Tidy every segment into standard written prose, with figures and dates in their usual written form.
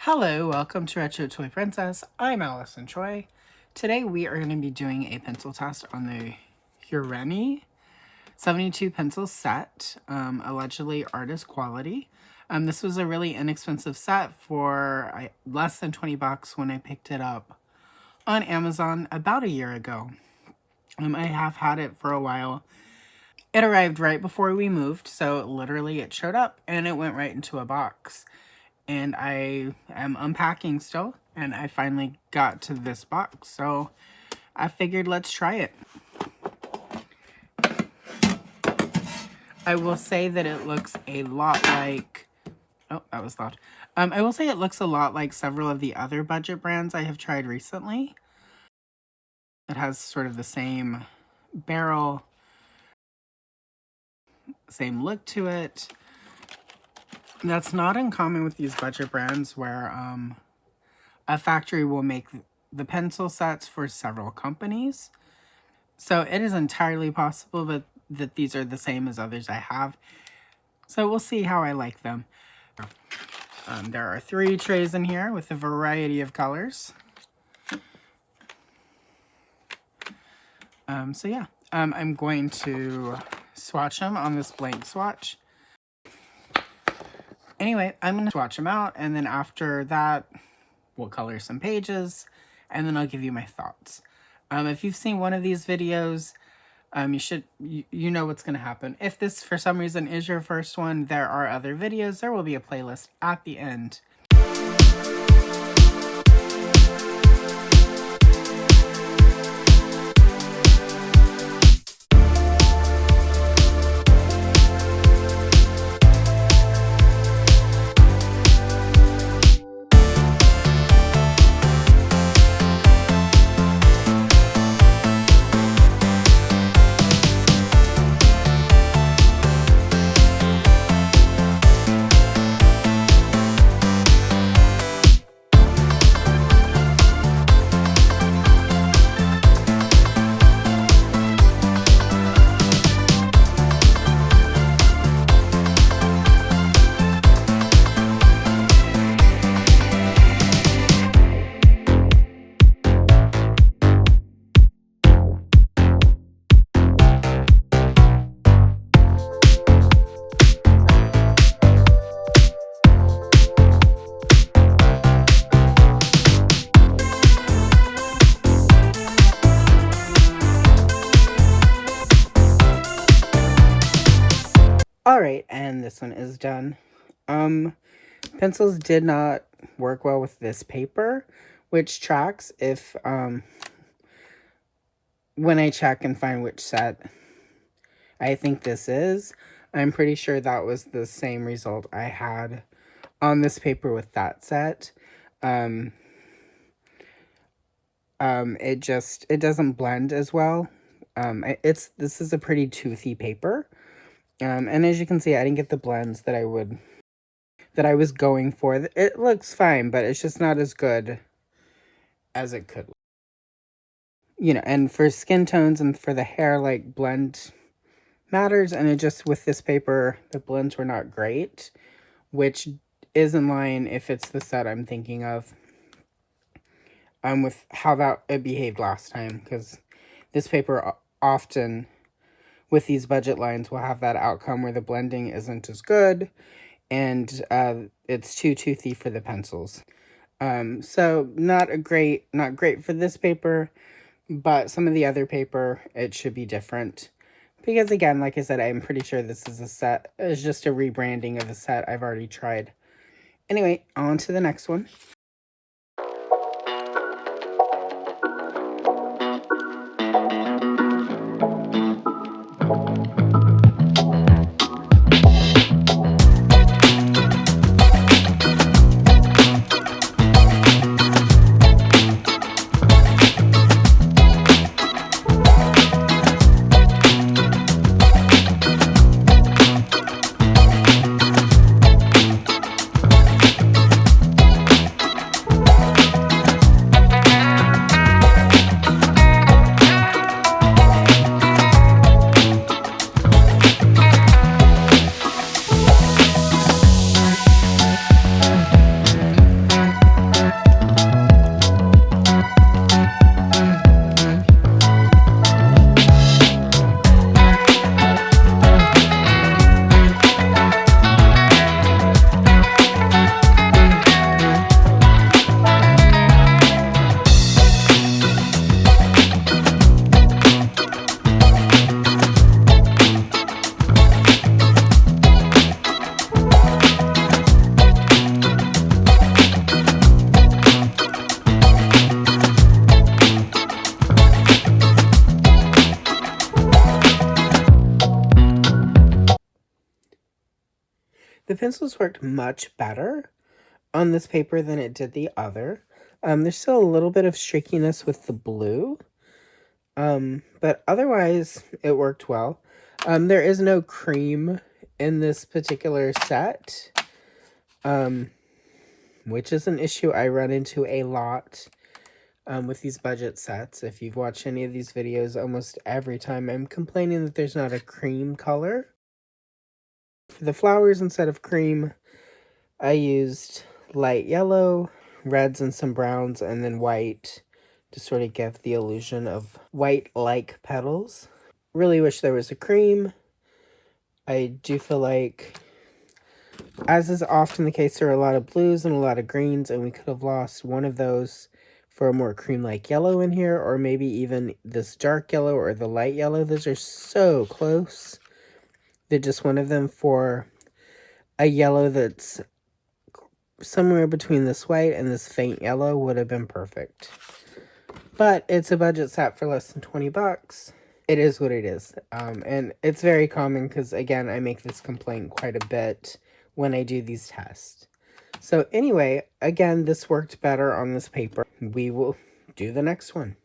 Hello, welcome to Retro Toy Princess. I'm Allison Troy. Today we are going to be doing a pencil test on the Hureny 72 pencil set, allegedly artist quality. This was a really inexpensive set for less than 20 bucks when I picked it up on Amazon about a year ago. I have had it for a while. It arrived right before we moved, so literally it showed up and it went right into a box. And I am unpacking still, and I finally got to this box, so I figured let's try it. I will say that it looks a lot like, oh, that was loud. I will say it looks a lot like several of the other budget brands I have tried recently. It has sort of the same barrel, same look to it. That's not uncommon with these budget brands where a factory will make the pencil sets for several companies. So it is entirely possible that these are the same as others I have. So we'll see how I like them. There are 3 trays in here with a variety of colors. So yeah, I'm going to swatch them on this blank swatch. Anyway, I'm going to swatch them out, and then after that, we'll color some pages, and then I'll give you my thoughts. If you've seen one of these videos, you know what's going to happen. If this, for some reason, is your first one, there are other videos. There will be a playlist at the end. Alright, and this one is done. Pencils did not work well with this paper, which tracks if, when I check and find which set I think this is. I'm pretty sure that was the same result I had on this paper with that set. It doesn't blend as well. This is a pretty toothy paper. And as you can see, I didn't get the blends that I was going for. It looks fine, but it's just not as good as it could. You know, and for skin tones and for the hair, like, blend matters. And it just, with this paper, the blends were not great, which is in line if it's the set I'm thinking of. With how it behaved last time, because this paper often, with these budget lines, will have that outcome where the blending isn't as good, and it's too toothy for the pencils. So not great for this paper, but some of the other paper, it should be different. Because again, like I said, I'm pretty sure this is it's just a rebranding of a set I've already tried. Anyway, on to the next one. pencils worked much better on this paper than it did the other. There's still a little bit of streakiness with the blue, but otherwise it worked well. There is no cream in this particular set, which is an issue I run into a lot with these budget sets. If you've watched any of these videos, almost every time I'm complaining that there's not a cream color. For the flowers, instead of cream, I used light yellow, reds and some browns, and then white to sort of give the illusion of white-like petals. Really wish there was a cream. I do feel like, as is often the case, there are a lot of blues and a lot of greens, and we could have lost one of those for a more cream-like yellow in here, or maybe even this dark yellow or the light yellow. Those are so close. They're just one of them for a yellow that's somewhere between this white and this faint yellow would have been perfect. But it's a budget set for less than 20 bucks. It is what it is. And it's very common because, again, I make this complaint quite a bit when I do these tests. So anyway, again, this worked better on this paper. We will do the next one.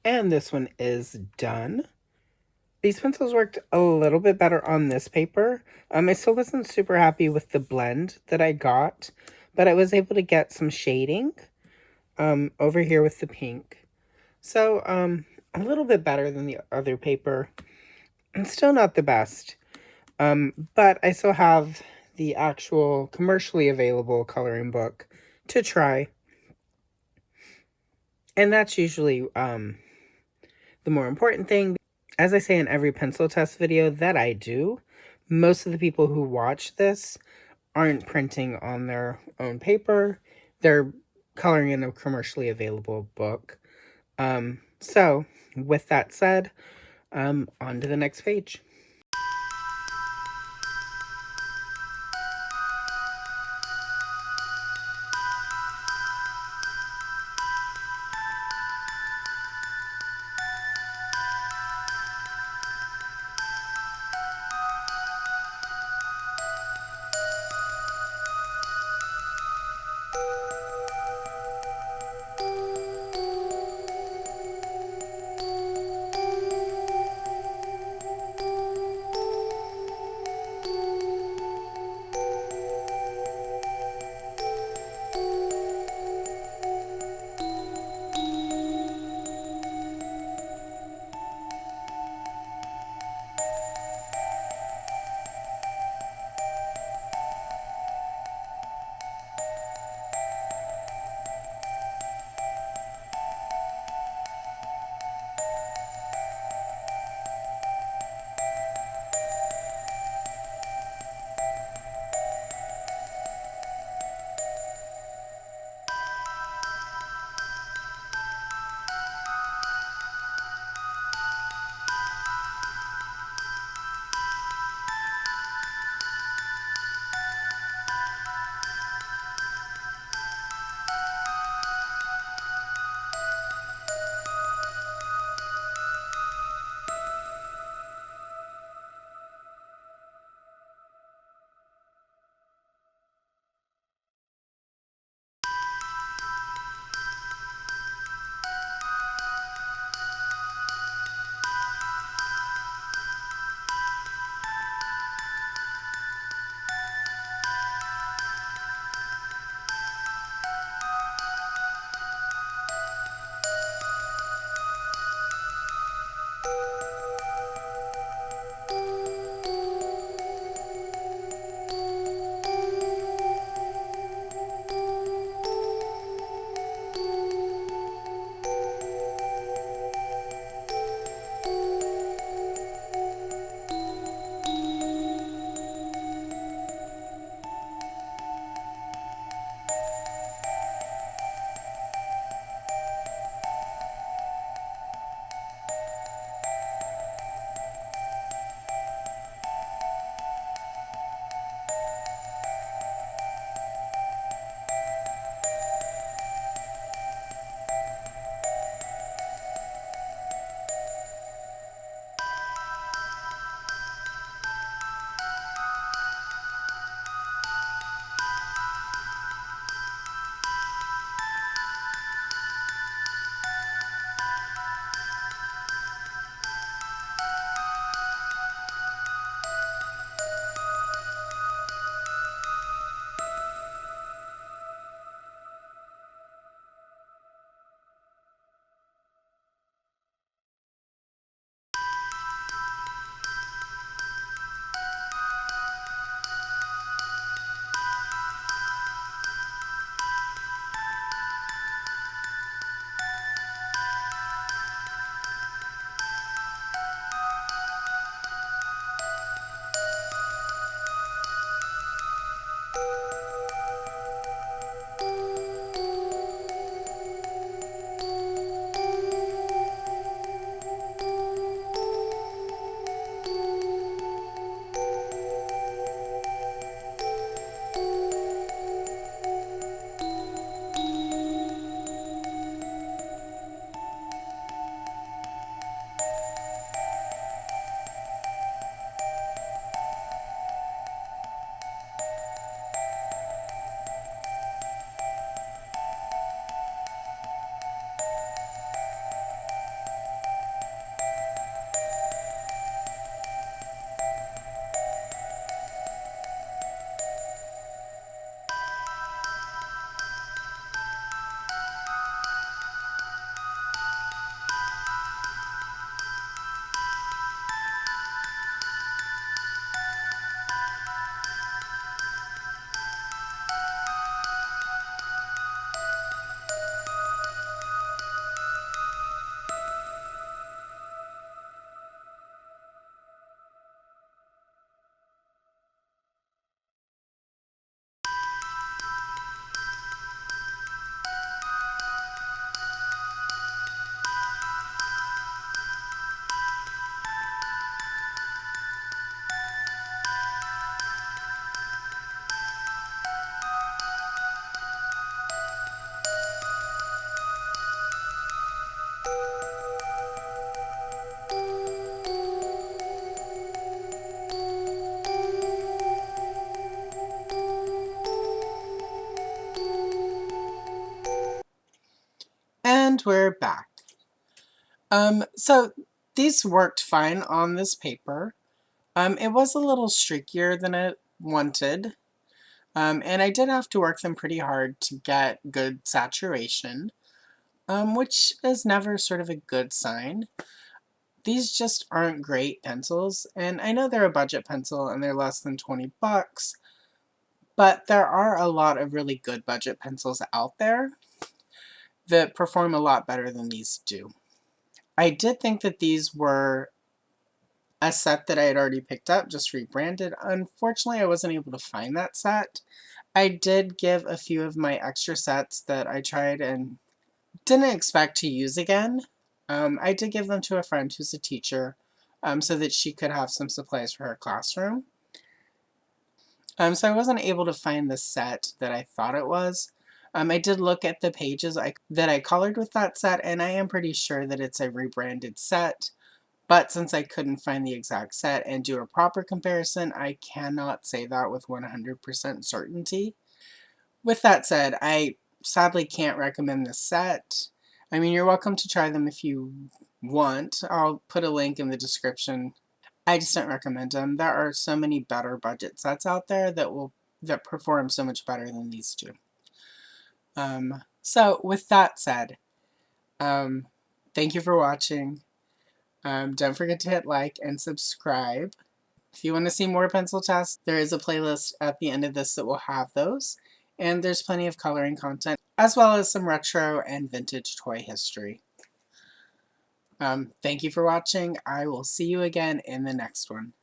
And this one is done. These pencils worked a little bit better on this paper. I still wasn't super happy with the blend that I got, but I was able to get some shading over here with the pink. So a little bit better than the other paper. And still not the best. But I still have the actual commercially available coloring book to try. And that's usually the more important thing. As I say in every pencil test video that I do, most of the people who watch this aren't printing on their own paper. They're coloring in a commercially available book. So, with that said, on to the next page. And we're back. So these worked fine on this paper. It was a little streakier than I wanted. And I did have to work them pretty hard to get good saturation, which is never sort of a good sign. These just aren't great pencils, and I know they're a budget pencil and they're less than 20 bucks, but there are a lot of really good budget pencils out there that perform a lot better than these do. I did think that these were a set that I had already picked up, just rebranded. Unfortunately, I wasn't able to find that set. I did give a few of my extra sets that I tried and didn't expect to use again. I did give them to a friend who's a teacher, so that she could have some supplies for her classroom. So I wasn't able to find the set that I thought it was. I did look at the pages that I colored with that set, and I am pretty sure that it's a rebranded set. But since I couldn't find the exact set and do a proper comparison, I cannot say that with 100% certainty. With that said, I sadly can't recommend this set. I mean, you're welcome to try them if you want. I'll put a link in the description. I just don't recommend them. There are so many better budget sets out there that perform so much better than these two. So with that said, thank you for watching. Don't forget to hit like and subscribe. If you want to see more pencil tests, there is a playlist at the end of this that will have those. And there's plenty of coloring content, as well as some retro and vintage toy history. Thank you for watching. I will see you again in the next one.